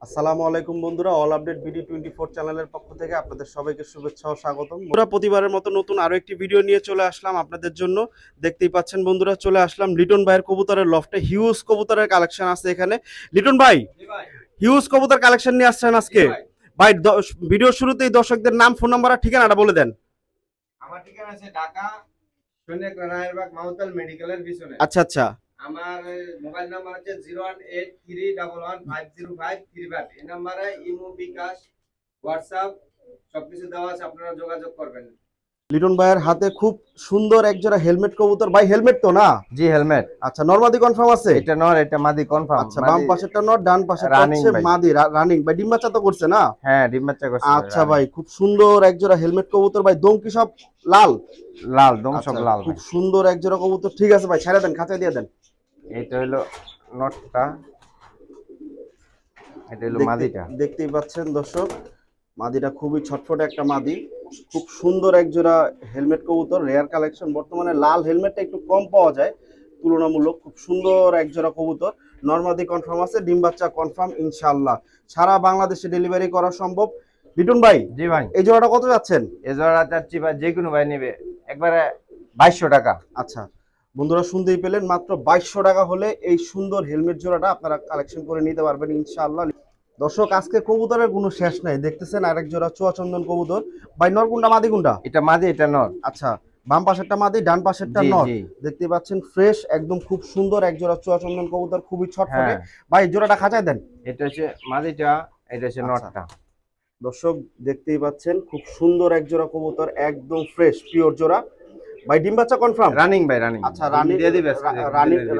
আসসালামু আলাইকুম বন্ধুরা, অল আপডেট বিডি 24 চ্যানেলের পক্ষ থেকে আপনাদের সবাইকে শুভেচ্ছা ও স্বাগতম। বন্ধুরা, প্রতিবারের মতো নতুন আরো একটি ভিডিও নিয়ে চলে আসলাম আপনাদের জন্য। দেখতেই পাচ্ছেন বন্ধুরা, চলে আসলাম লিটন ভাইয়ের কবুতরের লফটে। হিউজ কবুতরের কালেকশন আছে এখানে। লিটন ভাই, হিউজ কবুতর কালেকশন নিয়ে আসছেন আজকে ভাই। ভিডিও শুরুতেই দর্শকদের নাম, ফোন নাম্বার আর ঠিকানাটা বলে দেন। আমার ঠিকানা আছে ঢাকা সৈনিক রানারবাগ মাউতাল মেডিকেলের পিছনে। আচ্ছা আচ্ছা। আমার মোবাইল নাম্বার আছে 01831150535। এই নাম্বারে ইমো, বিকাশ, হোয়াটসঅ্যাপ সবকিছু দেওয়া আছে, আপনারা যোগাযোগ করবেন। লিটন ভাইয়ের হাতে খুব সুন্দর একজোড়া হেলমেট কবুতর। ভাই হেলমেট তো না? জি হেলমেট। আচ্ছা, নরমাদি কনফার্ম আছে? এটা নর, এটা মাদি কনফার্ম। আচ্ছা, বাম পাশেরটা নর, ডান পাশেরটা হচ্ছে মাদি রানিং। ভাই ডিম বাচ্চা তো করছে না? হ্যাঁ, ডিম বাচ্চা করছে। আচ্ছা ভাই, খুব সুন্দর একজোড়া হেলমেট কবুতর। ভাই দম কি সব লাল? লাল দম, সব লাল। খুব সুন্দর একজোড়া কবুতর। ঠিক আছে ভাই, ছেড়ে দেন, খাঁচায় দিয়ে দেন। এটা হলো নটটা, এটা হলো মাদিটা। দেখতেই পাচ্ছেন দর্শক, মাদিটা খুবই ছটফটে একটা মাদি। খুব সুন্দর একজোড়া হেলমেট কবুতর, রেয়ার কালেকশন। বর্তমানে লাল হেলমেটটা একটু কম পাওয়া যায় তুলনামূলক। খুব সুন্দর একজোড়া কবুতর, নরমাদি কনফার্ম আছে, ডিম বাচ্চা কনফার্ম ইনশাআল্লাহ। সারা বাংলাদেশে ডেলিভারি করা সম্ভব। লিটন ভাই, জি ভাই, এই জোড়াটা কত যাচ্ছেন? এই জোড়া চাচ্ছি ভাই, যে কোনো ভাই নেবে একবারে 2200 টাকা। আচ্ছা বন্ধুরা, শুনতেই পেলেন, মাত্র 2200 টাকা হলে এই সুন্দর হেলমেট জোড়াটা আপনারা কালেকশন করে নিতে পারবেন ইনশাআল্লাহ। দর্শক, আজকে কবুতরের কোনো শেষ নাই। দেখতেছেন আরেক জোড়া চুয়াচন্দন কবুতর। ভাই নর কোনটা, মাদি কোনটা? এটা মাদি, এটা নর। আচ্ছা, বাম পাশেরটা মাদি, ডান পাশেরটা নর। দেখতে পাচ্ছেন ফ্রেশ একদম, খুব সুন্দর এক জোড়া চুয়াচন্দন কবুতর, খুবই ছটফটে। ভাই জোড়াটা খাঁচায় দেন। এটা হচ্ছে মাদিটা, এটা হচ্ছে নরটা। দর্শক দেখতেই পাচ্ছেন, খুব সুন্দর এক জোড়া কবুতর, একদম ফ্রেশ পিওর জোড়া। ভাই ডিম বাচ্চা কনফার্ম? রানিং ভাই, রানিং। আচ্ছা,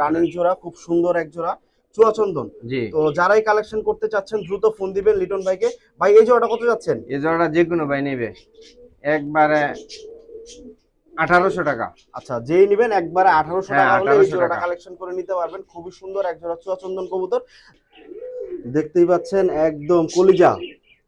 রানিং জোড়া, খুব সুন্দর এক জোড়া চুয়াচন্দন। তো যারাই কালেকশন করতে চাচ্ছেন দ্রুত ফোন দিবেন লিটন ভাইকে। ভাই এই জোড়াটা কত যাচ্ছেন? এই জোড়াটা যে কোনো ভাই নেবে একবারে 1800 টাকা। আচ্ছা, যেই নেবেন একবারে 1800 টাকা হলে এই জোড়াটা কালেকশন করে নিতে পারবেন। খুবই সুন্দর এক জোড়া চুয়াচন্দন কবুতর। দেখতেই পাচ্ছেন একদম কলিজা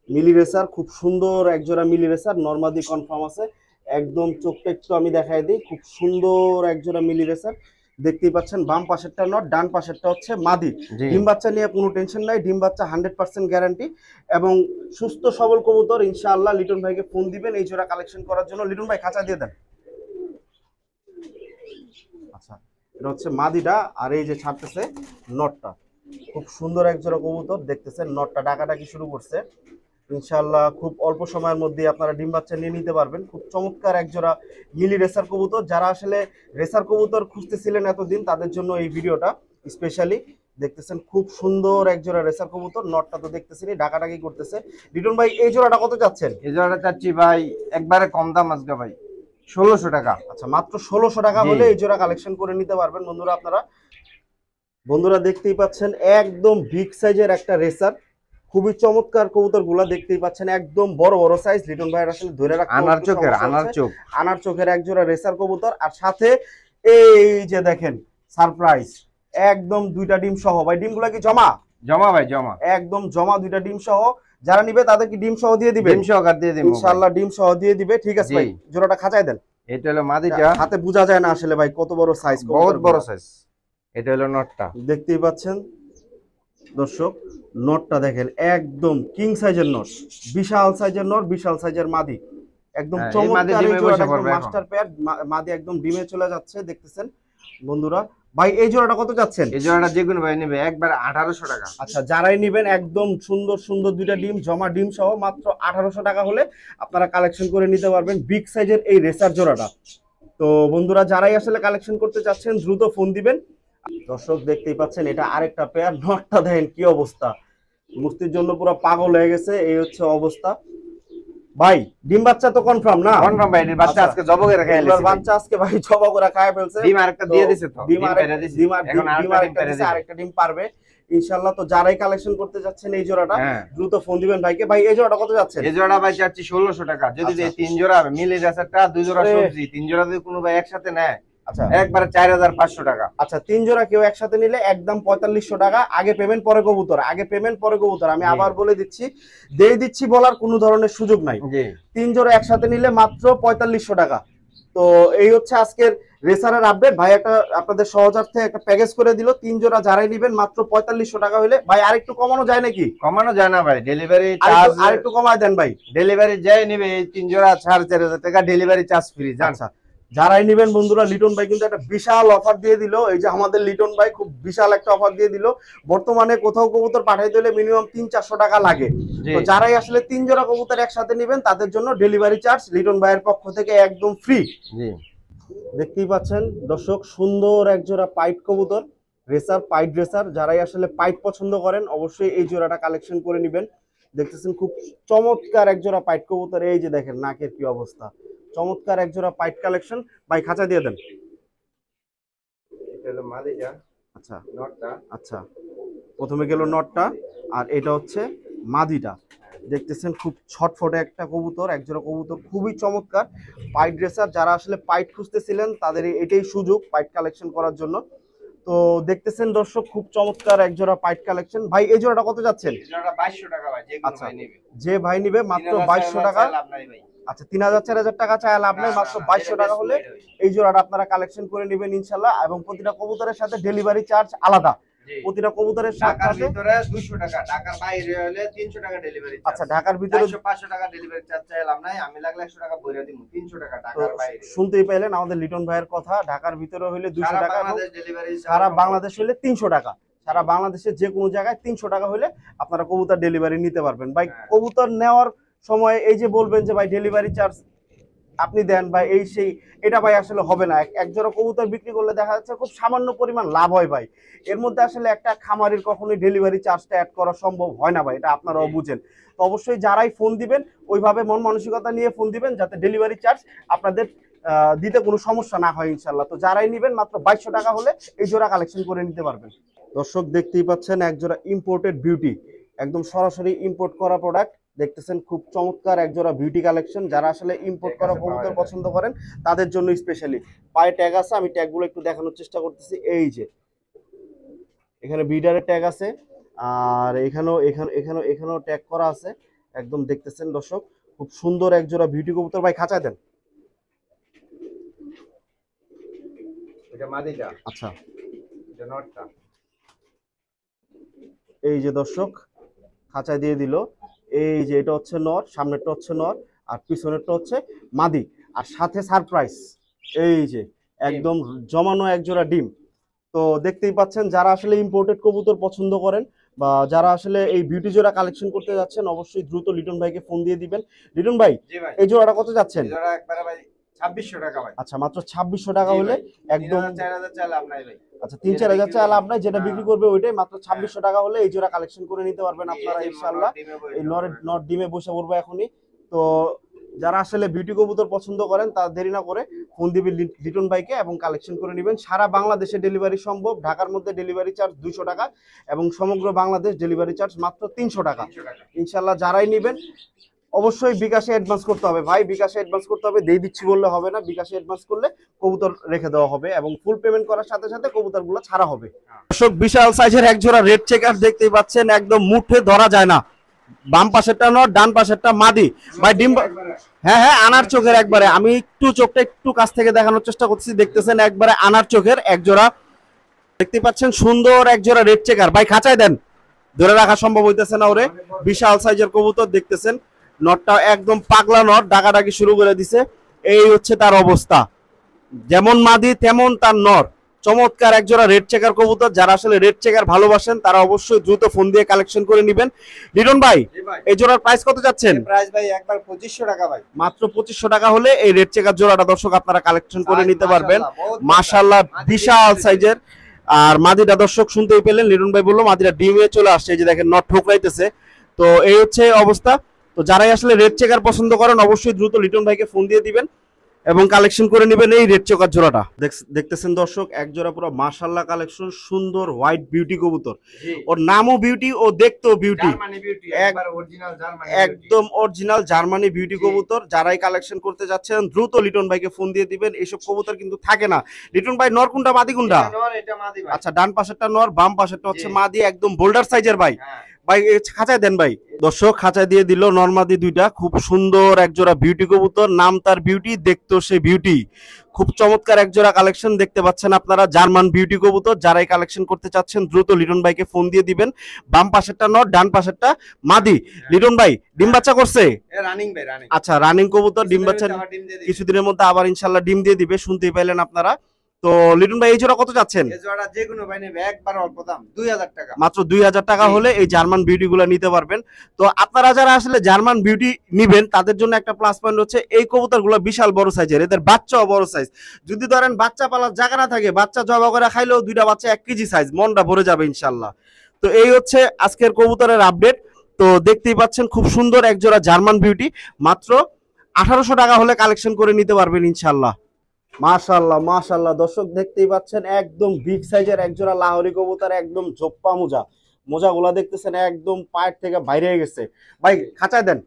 মিলি রেসার, খুব সুন্দর এক জোড়া মিলি রেসার, নরমাদি কনফার্ম আছে একদম। চোখটা একটু আমি দেখাই দিই, খুব সুন্দর এক জোড়া মিলি রেসার। দেখতেই পাচ্ছেন বাম পাশেরটা নট, ডান পাশেরটা হচ্ছে মাদি। ডিম বাচ্চা নিয়ে কোনো টেনশন নাই, ডিম বাচ্চা 100% গ্যারান্টি এবং সুস্থ সবল কবুতর ইনশাআল্লাহ। লিটন ভাইকে ফোন দিবেন এই জোড়া কালেকশন করার জন্য। লিটন ভাই খাঁচা দিয়ে দেন। আচ্ছা, এটা হচ্ছে মাদিটা, আর এই যে ছাড়তেছে নটটা। খুব সুন্দর এক জোড়া কবুতর। দেখতেছেন নটটা ডাকাডাকি শুরু করছে। ইনশাআল্লাহ খুব অল্প সময়ের মধ্যে আপনারা ডিম বাচ্চা নিয়ে নিতে পারবেন। খুব চমৎকার এক জোড়া মিলি রেসার কবুতর। যারা আসলে রেসার কবুতর খুঁজতেছিলেন এতদিন, তাদের জন্য এই ভিডিওটা স্পেশালি। দেখতেছেন খুব সুন্দর এক জোড়া রেসার কবুতর। নটটা তো দেখতেছেনই ডাকাডাকি করতেছে। লিটন ভাই এই জোড়াটা কত চাচ্ছেন? এই জোড়াটা চাচ্ছি ভাই একবারে কম দাম আজকে ভাই, 1600 টাকা। আচ্ছা, মাত্র 1600 টাকা হলে এই জোড়া কালেকশন করে নিতে পারবেন বন্ধুরা আপনারা। বন্ধুরা দেখতেই পাচ্ছেন একদম বিগ সাইজের একটা রেসার, খুবই চমৎকার কবুতর গুলা। দেখতেই পাচ্ছেন একদম বড় বড় সাইজ। লিটন ভাইয়ের আসলে ধরে রাখতে আনার চোখের এক জোড়া রেসার কবুতর। আর সাথে এই যে দেখেন সারপ্রাইজ, একদম দুইটা ডিম সহ। ভাই ডিমগুলা কি জমা? জমা ভাই, জমা একদম জমা, দুইটা ডিম সহ। যারা নিবে তাদের কি ডিম সহ দিয়ে দিবে? ডিম সহকার দিয়ে দিবেন ইনশাআল্লাহ, ডিম সহ দিয়ে দিবে। ঠিক আছে ভাই, জোড়াটা খাঁচায় দেন। এটা হলো মাদিটা, হাতে বোঝা যায় না আসলে ভাই কত বড় সাইজ, বহুত বড় সাইজ। এটা হলো নটটা। দেখতেই পাচ্ছেন দর্শক, নটটা দেখেন একদম কিং সাইজের নট, বিশাল সাইজের নট, বিশাল সাইজের মাদি। একদম চমৎকার মাস্টার পেয়ার মাদি, একদম ডিমে চলে যাচ্ছে। দেখতেছেন বন্ধুরা। ভাই এই জোড়াটা কত যাচ্ছেন? এই জোড়াটা যে কোনো ভাই নেবে একবার 1800 টাকা। আচ্ছা, যারাই নেবেন একদম সুন্দর সুন্দর দুইটা ডিম জমা, ডিম সহ মাত্র 1800 টাকা হলে আপনারা কালেকশন করে নিতে পারবেন বিগ সাইজের এই রেসার জোড়াটা। তো বন্ধুরা, যারাই আসলে কালেকশন করতে চাচ্ছেন দ্রুত ফোন দিবেন। দর্শক দেখতেই পাচ্ছেন এটা আরেকটা পেয়ার। নটটা দেখেন কি অবস্থা, মুস্তির জন্য পুরো পাগল হয়ে গেছে, এই হচ্ছে অবস্থা। ভাই ডিম বাচ্চা তো কনফার্ম না? কনফার্ম ভাই, ডিম বাচ্চা আজকে জব করে খাইছে। এবার বাচ্চা আজকে ভাই জব করে খায় ফেলছে। ডিম আরেকটা দিয়ে দিছে তো, এখন আরেকটা ডিম পারবে ইনশাআল্লাহ। তো যারাই কালেকশন করতে যাচ্ছেন এই জোড়াটা দ্রুত ফোন দিবেন ভাইকে। ভাই এই জোড়াটা কত যাচ্ছে? এই জোড়া ভাই চাচ্ছি 1600 টাকা। যদি তিন জোড়া মিলে যাচ্ছে, দুই জোড়া সবজি, তিন জোড়া যদি কোনো ভাই একসাথে নেয়, আচ্ছা একবারে 4500 টাকা। আচ্ছা, তিন জোড়া কেউ একসাথে নিলে একদম 4500 টাকা। আগে পেমেন্ট পরে কবুতর, আগে পেমেন্ট পরে কবুতর। আমি আবার বলে দিচ্ছি, দিয়ে দিচ্ছি, বলার কোনো ধরনের সুযোগ নাই। তিন জোড়া একসাথে নিলে মাত্র 4500 টাকা। তো এই হচ্ছে আজকের রেসারের আপডেট ভাই একটা আপনাদের সহজার্থে একটা প্যাকেজ করে দিল 3 জোড়া যারাই নেবেন মাত্র 4500 টাকা হলে ভাই আরেকটু কমানো যায় নাকি? কমানো যায় না ভাই, ডেলিভারি চার্জ আরেকটু কমায় দেন ভাই। ডেলিভারি যাই নেবে এই 3 জোড়া 4500 টাকা ডেলিভারি চার্জ ফ্রি। আচ্ছা যারাই নেবেন বন্ধুরা, লিটন ভাই কিন্তু একটা বিশাল অফার দিয়ে দিল। এই যে আমাদের লিটন ভাই খুব বিশাল একটা অফার দিয়ে দিল। বর্তমানে কোথাও কবুতর পাঠাইতে হলে মিনিমাম 300-400 টাকা লাগে। তো যারাই আসলে 3 জোড়া কবুতর একসাথে নেবেন তাদের জন্য ডেলিভারি চার্জ লিটন ভাইয়ের পক্ষ থেকে একদম ফ্রি। জি দেখতেই পাচ্ছেন দর্শক, সুন্দর এক জোড়া পাইট কবুতর, রেসার পাইট রেসার। যারাই আসলে পাইট পছন্দ করেন অবশ্যই এই জোড়াটা কালেকশন করে নেবেন। দেখতেছেন খুব চমৎকার এক জোড়া পাইট কবুতর। এই যে দেখেন নাকের কি অবস্থা, চমৎকার এক জোড়া পাইট কালেকশন। ভাই খাঁচা দিয়ে দেন। আচ্ছা আচ্ছা, প্রথমে গেল নটটা আর এটা হচ্ছে মাদিটা। দেখতেছেন খুব ছটফটে একটা কবুতর, একজোড়া কবুতর খুবই চমৎকার পাইট রেসার। যারা আসলে পাইট খুঁজতেছিলেন তাদের এটাই সুযোগ পাইট কালেকশন করার জন্য। তো দেখতেছেন দর্শক খুব চমৎকার একজোড়া পাইট কালেকশন। ভাই এই জোড়াটা কত যাচ্ছেন? জোড়াটা 2200 টাকা ভাই, যে কোনো ভাই নেবে। যে ভাই নিবে মাত্র 2200 টাকা। আচ্ছা 3000-4000 টাকা চাই লাভ নেই, মাত্র 2200 টাকা হলে এই জোড়াটা আপনারা কালেকশন করে নেবেন ইনশাআল্লাহ। এবং প্রতিটা কবুতরের সাথে ডেলিভারি চার্জ আলাদা, প্রতিটা কবুতরের সাথে ঢাকার ভিতরে 200 টাকা, ঢাকার বাইরে হলে 300 টাকা ডেলিভারি চার্জ। আচ্ছা ঢাকার ভিতরে 500 টাকা ডেলিভারি চার্জ চাইলাম নাই, আমি লাগলে 100 টাকা বইরা দিমু। 300 টাকা ঢাকার বাইরে। শুনতেই পাইলেন আমাদের লিটন ভাইয়ের কথা, ঢাকার ভিতরে হইলে 200 টাকা, ডেলিভারি সারা বাংলাদেশ হইলে 300 টাকা। সারা বাংলাদেশের যে কোনো জায়গায় 300 টাকা হলে আপনারা কবুতর ডেলিভারি নিতে পারবেন। ভাই কবুতর নেওয়ার সময় এই যে বলবেন যে ভাই ডেলিভারি চার্জ আপনি দেন ভাই এই সেই, এটা ভাই আসলে হবে না। এক জোড়া কবুতর বিক্রি করলে দেখা যাচ্ছে খুব সামান্য পরিমাণ লাভ হয় ভাই। এর মধ্যে আসলে একটা খামারির কখনোই ডেলিভারি চার্জটা অ্যাড করা সম্ভব হয় না ভাই, এটা আপনারাও বুঝেন। তো অবশ্যই যারাই ফোন দিবেন ওইভাবে মন মানসিকতা নিয়ে ফোন দিবেন যাতে ডেলিভারি চার্জ আপনাদের দিতে কোনো সমস্যা না হয় ইনশাল্লাহ। তো যারাই নেবেন মাত্র 2200 টাকা হলে এই জোড়া কালেকশন করে নিতে পারবেন। দর্শক দেখতেই পাচ্ছেন এক জোড়া ইম্পোর্টেড বিউটি, একদম সরাসরি ইম্পোর্ট করা প্রোডাক্ট। দেখতেছেন খুব চমৎকার এক জোড়া বিউটি কালেকশন। যারা আসলে ইম্পোর্ট করা কবুতর পছন্দ করেন তাদের জন্য স্পেশালি। পায়ে ট্যাগ আছে, আমি ট্যাগগুলো একটু দেখানোর চেষ্টা করতেছি। এই যে এখানে বিডারের ট্যাগ আছে আর এখানেও ট্যাগ করা আছে। একদম দেখতেছেন দর্শক খুব সুন্দর এক জোড়া বিউটি কবুতর। ভাই খাঁচা দেন। এটা মাদিটা। আচ্ছা এটা নটটা। এই যে দর্শক খাঁচায় দিয়ে দিল। এই যে এটা হচ্ছে নর, সামনেরটা হচ্ছে নর আর পিছনেরটা হচ্ছে মাদি, আর সাথে সারপ্রাইজ এই যে একদম জমানো এক জোড়া ডিম। তো দেখতেই পাচ্ছেন যারা আসলে ইম্পোর্টেড কবুতর পছন্দ করেন বা যারা আসলে এই বিউটি জোড়া কালেকশন করতে যাচ্ছেন অবশ্যই দ্রুত লিটন ভাইকে ফোন দিয়ে দিবেন। লিটন ভাই এই জোড়াটা কত যাচ্ছেন? জোড়া একবারে ভাই 2600 টাকা ভাই। আচ্ছা মাত্র 2600 টাকা হলে একদম 4000 চাইলাম নাই ভাই। আচ্ছা 3-4000 চাইলে আপনার যেটা বিক্রি করবে ওইটাই, মাত্র 2600 টাকা হলে এই জোড়া কালেকশন করে নিতে পারবেন আপনারা ইনশাআল্লাহ। এই নট ডিমে বসে পড়বো এখনই। তো যারা আসলে বিউটি কবুতর পছন্দ করেন তারা দেরি না করে ফোন দিবেন লিটন ভাইকে এবং কালেকশন করে নেবেন। সারা বাংলাদেশে ডেলিভারি সম্ভব। ঢাকার মধ্যে ডেলিভারি চার্জ 200 টাকা এবং সমগ্র বাংলাদেশ ডেলিভারি চার্জ মাত্র 300 টাকা ইনশাআল্লাহ। যারাই নেবেন অবশ্যই বিকাশে অ্যাডভান্স করতে হবে ভাই, বিকাশে অ্যাডভান্স করতে হবে, দিয়ে দিচ্ছি বললে হবে না। বিকাশে অ্যাডভান্স করলে কবুতর রেখে দেওয়া হবে এবং ফুল পেমেন্ট করার সাথে সাথে কবুতরগুলো ছাড়া হবে। দর্শক বিশাল সাইজের এক জোড়া রেড চেকার দেখতেই পাচ্ছেন, একদম মুঠে ধরা যায় না। বাম পাশেরটা নর, ডান পাশেরটা মাদি। ভাই ডিম হ্যাঁ হ্যাঁ আনার চোখের একবারে, আমি একটু চোখটা একটু কাছ থেকে দেখানোর চেষ্টা করতেছি। দেখতেছেন একবারে আনার চোখের এক জোড়া দেখতে পাচ্ছেন, সুন্দর এক জোড়া রেড চেকার। ভাই খাঁচায় দেন, ধরে রাখা সম্ভব হইতেছে না ওরে। বিশাল সাইজের কবুতর দেখতেছেন, নটটা একদম পাগলা নট, ডাকাডাকি শুরু করে দিছে। এই হচ্ছে তার অবস্থা, যেমন মাদি তেমন তার নর। চমৎকার একজোড়া রেড চেকার কবুতর। যারা আসলে রেড চেকার ভালোবাসেন তারা অবশ্যই দ্রুত ফোন দিয়ে কালেকশন করে নেবেন। লিটন ভাই এই জোড়ার প্রাইস কত যাচ্ছেন? প্রাইস ভাই একবার 2500 টাকা ভাই। মাত্র 2500 টাকা হলে এই রেড চেকার জোড়াটা দর্শক আপনারা কালেকশন করে নিতে পারবেন। মাশাআল্লাহ বিশাল সাইজের। আর মাদিটা দর্শক শুনতেই পেলেন, লিটন ভাই বললো মাদিটা ডিমে চলে আসছে। এই যে দেখেন নট ঠোকরাইতেছে। তো এই হচ্ছে অবস্থা। তো যারাই আসলে রেড চেকার পছন্দ করেন অবশ্যই দ্রুত লিটন ভাইকে ফোন দিয়ে দিবেন এবং কালেকশন করে নেবেন এই রেড চেকার জোড়াটা। দেখতেছেন দর্শক এক জোড়া পুরো মাশাআল্লাহ কালেকশন, সুন্দর হোয়াইট বিউটি কবুতর। ওর নামও বিউটি, ও দেখতেও বিউটি, একদম অরিজিনাল জার্মানি বিউটি কবুতর। যারাই কালেকশন করতে যাচ্ছেন দ্রুত লিটন ভাইকে ফোন দিয়ে দিবেন। এইসব কবুতর কিন্তু থাকে না। লিটন ভাই নর কোনটা মাদি কোনটা? আচ্ছা ডান পাশেরটা নর, বাম পাশেরটা হচ্ছে মাদি, একদম বোল্ডার সাইজের ভাই। ভাই খাঁচায় দেন ভাই। দর্শক খাঁচায় দিয়ে দিল নরমাদি দুইটা, খুব সুন্দর একজোড়া বিউটি কবুতর, নাম তার বিউটি, দেখতো সে বিউটি। খুব চমৎকার একজোড়া কালেকশন দেখতে পাচ্ছেন আপনারা, জার্মান বিউটি কবুতর। যারাই কালেকশন করতে চাচ্ছেন দ্রুত লিটন ভাইকে ফোন দিয়ে দিবেন। বাম পাশেরটা নর, ডান পাশেরটা মাদি। লিটন ভাই ডিম বাচ্চা করছে? রানিং ভাই, রানিং। আচ্ছা, রানিং কবুতর, ডিম বাচ্চা কিছুদিনের মধ্যে আবার ইনশাল্লাহ ডিম দিয়ে দিবে, শুনতেই পাইলেন আপনারা। তো লিটন ভাই এই জোড়া কত যাচ্ছেন? এই জোড়া যে কোনো ভাই নেবে একবার অল্প দাম 2000 টাকা, মাত্র 2000 টাকা হলে এই জার্মান বিউটি গুলা নিতে পারবেন। তো আপনারা যারা আসলে জার্মান বিউটি নিবেন তাদের জন্য একটা প্লাস পয়েন্ট হচ্ছে এই কবুতর গুলো বিশাল বড় সাইজের, এদের বাচ্চাও বড় সাইজ। যদি ধরেন বাচ্চা পালার জায়গা না থাকে, বাচ্চা জবা করে খাইলেও দুইটা বাচ্চা 1 কেজি সাইজ, মনটা ভরে যাবে ইনশাল্লাহ। তো এই হচ্ছে আজকের কবুতরের আপডেট। তো দেখতেই পাচ্ছেন খুব সুন্দর একজোড়া জার্মান বিউটি, মাত্র 1800 টাকা হলে কালেকশন করে নিতে পারবেন ইনশাল্লাহ। মাশাআল্লাহ মাশাআল্লাহ, দর্শক দেখতেই পাচ্ছেন একদম বিগ সাইজের একজোড়া লাহোরি কবুতর, একদম জোপ্পা মোজা। মোজাগুলা দেখতেছেন একদম পায়ের থেকে বাইরে হয়ে গেছে। ভাই খাঁচায় দেন।